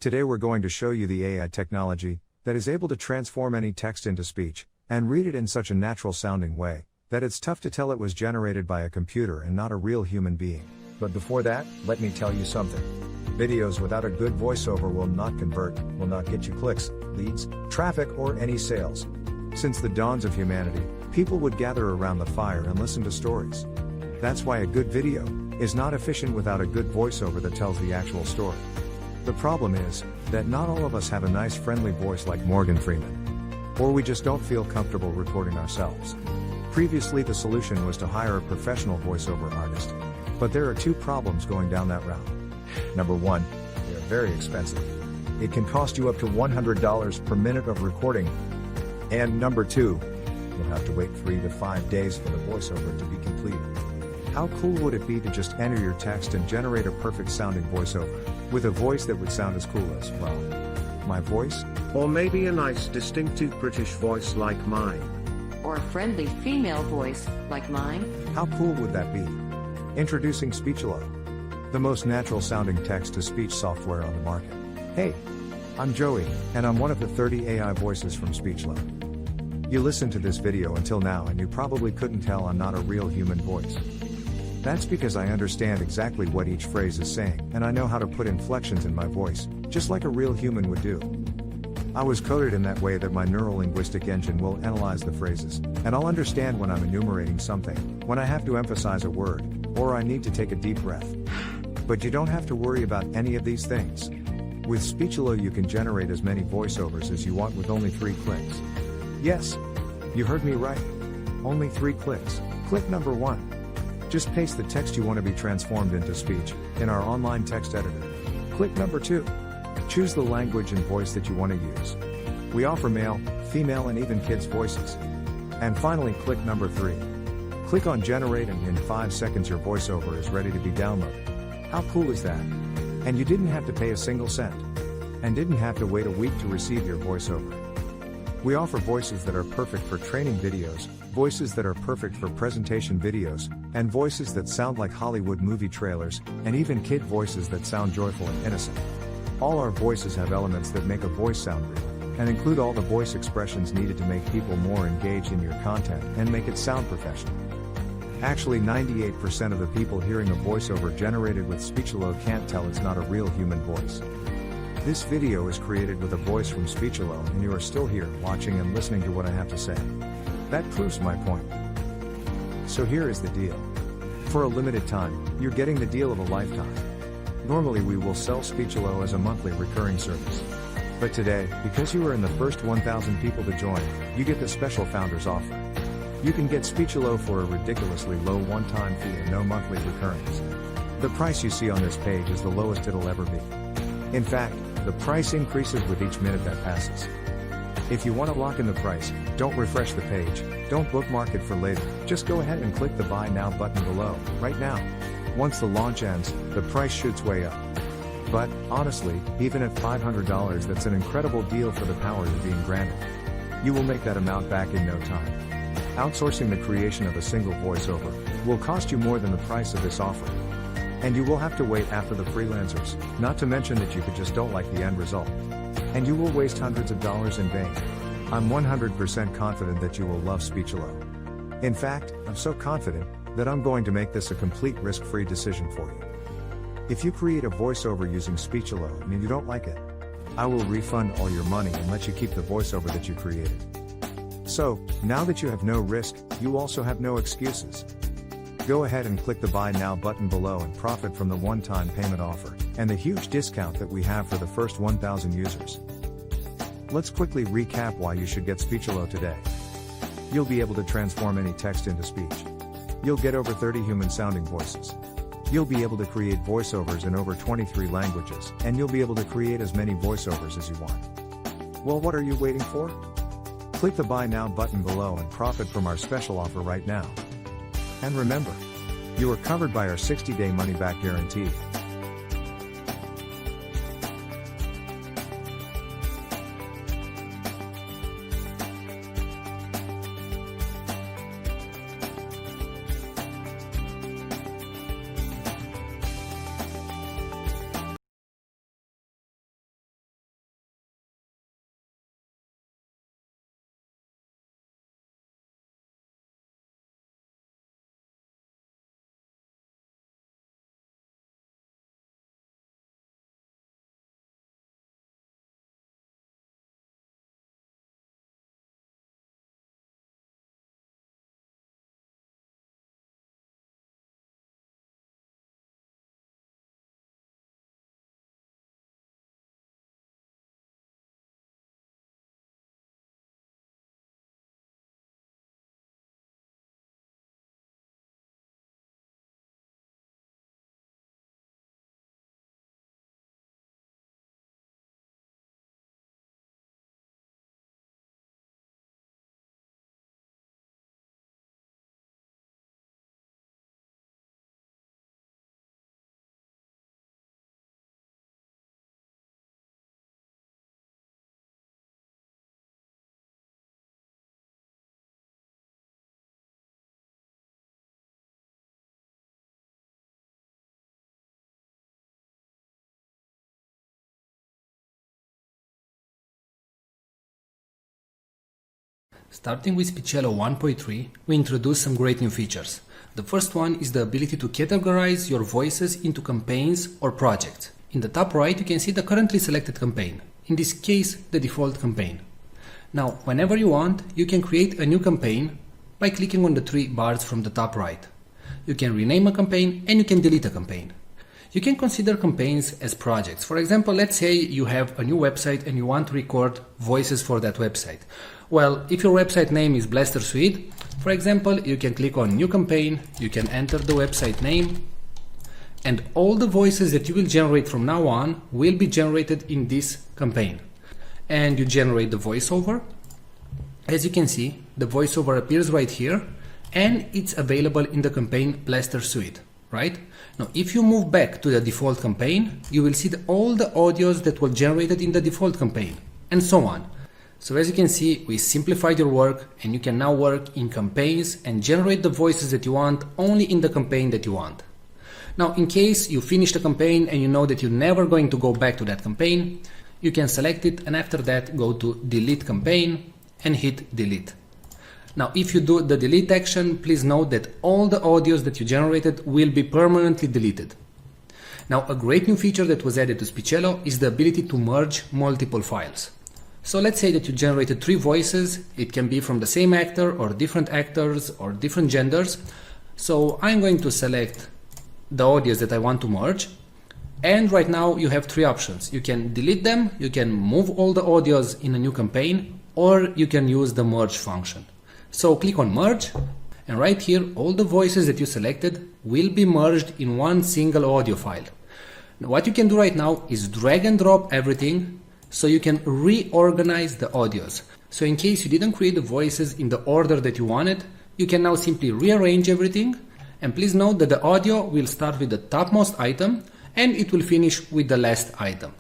Today we're going to show you the AI technology that is able to transform any text into speech and read it in such a natural sounding way that it's tough to tell it was generated by a computer and not a real human being. But before that, let me tell you something. Videos without a good voiceover will not convert, will not get you clicks, leads, traffic, or any sales. Since the dawns of humanity, people would gather around the fire and listen to stories. That's why a good video is not efficient without a good voiceover that tells the actual story. The problem is that not all of us have a nice friendly voice like Morgan Freeman. Or we just don't feel comfortable recording ourselves. Previously the solution was to hire a professional voiceover artist. But there are two problems going down that route. Number one, they are very expensive. It can cost you up to $100 per minute of recording. And number two, you'll have to wait 3 to 5 days for the voiceover to be completed. How cool would it be to just enter your text and generate a perfect sounding voiceover, with a voice that would sound as cool as, well, my voice? Or maybe a nice distinctive British voice like mine. Or a friendly female voice like mine? How cool would that be? Introducing Speechelo, the most natural sounding text-to-speech software on the market. Hey, I'm Joey, and I'm one of the 30 AI voices from Speechelo. You listened to this video until now and you probably couldn't tell I'm not a real human voice. That's because I understand exactly what each phrase is saying, and I know how to put inflections in my voice, just like a real human would do. I was coded in that way that my neuro-linguistic engine will analyze the phrases, and I'll understand when I'm enumerating something, when I have to emphasize a word, or I need to take a deep breath. But you don't have to worry about any of these things. With Speechelo you can generate as many voiceovers as you want with only 3 clicks. Yes, you heard me right. Only 3 clicks. Click number 1. Just paste the text you want to be transformed into speech in our online text editor. Click number 2. Choose the language and voice that you want to use. We offer male, female, and even kids' voices. And finally, click number 3. Click on generate and in 5 seconds your voiceover is ready to be downloaded. How cool is that? And you didn't have to pay a single cent. And didn't have to wait a week to receive your voiceover. We offer voices that are perfect for training videos, voices that are perfect for presentation videos, and voices that sound like Hollywood movie trailers, and even kid voices that sound joyful and innocent. All our voices have elements that make a voice sound real, and include all the voice expressions needed to make people more engaged in your content and make it sound professional. Actually, 98% of the people hearing a voiceover generated with Speechelo can't tell it's not a real human voice. This video is created with a voice from Speechelo and you are still here watching and listening to what I have to say. That proves my point. So here is the deal. For a limited time, you're getting the deal of a lifetime. Normally we will sell Speechelo as a monthly recurring service. But today, because you are in the first 1,000 people to join, you get the special founders offer. You can get Speechelo for a ridiculously low one-time fee and no monthly recurrings. The price you see on this page is the lowest it'll ever be. In fact, the price increases with each minute that passes. If you want to lock in the price, don't refresh the page, don't bookmark it for later, just go ahead and click the Buy Now button below, right now. Once the launch ends, the price shoots way up. But, honestly, even at $500 that's an incredible deal for the power you're being granted. You will make that amount back in no time. Outsourcing the creation of a single voiceover will cost you more than the price of this offer. And you will have to wait after the freelancers, not to mention that you just don't like the end result. And you will waste hundreds of dollars in vain. I'm 100% confident that you will love Speechelo. In fact, I'm so confident that I'm going to make this a complete risk-free decision for you. If you create a voiceover using Speechelo and you don't like it, I will refund all your money and let you keep the voiceover that you created. So, now that you have no risk, you also have no excuses. Go ahead and click the Buy Now button below and profit from the one-time payment offer, and the huge discount that we have for the first 1,000 users. Let's quickly recap why you should get Speechelo today. You'll be able to transform any text into speech. You'll get over 30 human-sounding voices. You'll be able to create voiceovers in over 23 languages, and you'll be able to create as many voiceovers as you want. Well, what are you waiting for? Click the Buy Now button below and profit from our special offer right now. And remember, you are covered by our 60-day money-back guarantee. Starting with Speechelo 1.3, we introduce some great new features. The first one is the ability to categorize your voices into campaigns or projects. In the top right, you can see the currently selected campaign. In this case, the default campaign. Now, whenever you want, you can create a new campaign by clicking on the three bars from the top right. You can rename a campaign and you can delete a campaign. You can consider campaigns as projects. For example, let's say you have a new website and you want to record voices for that website. Well, if your website name is Blaster Suite, for example, you can click on New Campaign, you can enter the website name, and all the voices that you will generate from now on will be generated in this campaign. And you generate the voiceover. As you can see, the voiceover appears right here, and it's available in the campaign Blaster Suite. Right? Now, if you move back to the default campaign, you will see all the audios that were generated in the default campaign, and so on. So as you can see, we simplified your work, and you can now work in campaigns and generate the voices that you want only in the campaign that you want. Now, in case you finish the campaign and you know that you're never going to go back to that campaign, you can select it and after that go to Delete Campaign and hit Delete. Now, if you do the delete action, please note that all the audios that you generated will be permanently deleted. Now, a great new feature that was added to Speechelo is the ability to merge multiple files. So let's say that you generated 3 voices. It can be from the same actor or different actors or different genders. So I'm going to select the audios that I want to merge. And right now you have 3 options. You can delete them, you can move all the audios in a new campaign, or you can use the merge function. So click on merge, and right here all the voices that you selected will be merged in one single audio file. Now, what you can do right now is drag and drop everything so you can reorganize the audios. So in case you didn't create the voices in the order that you wanted, you can now simply rearrange everything, and please note that the audio will start with the topmost item and it will finish with the last item.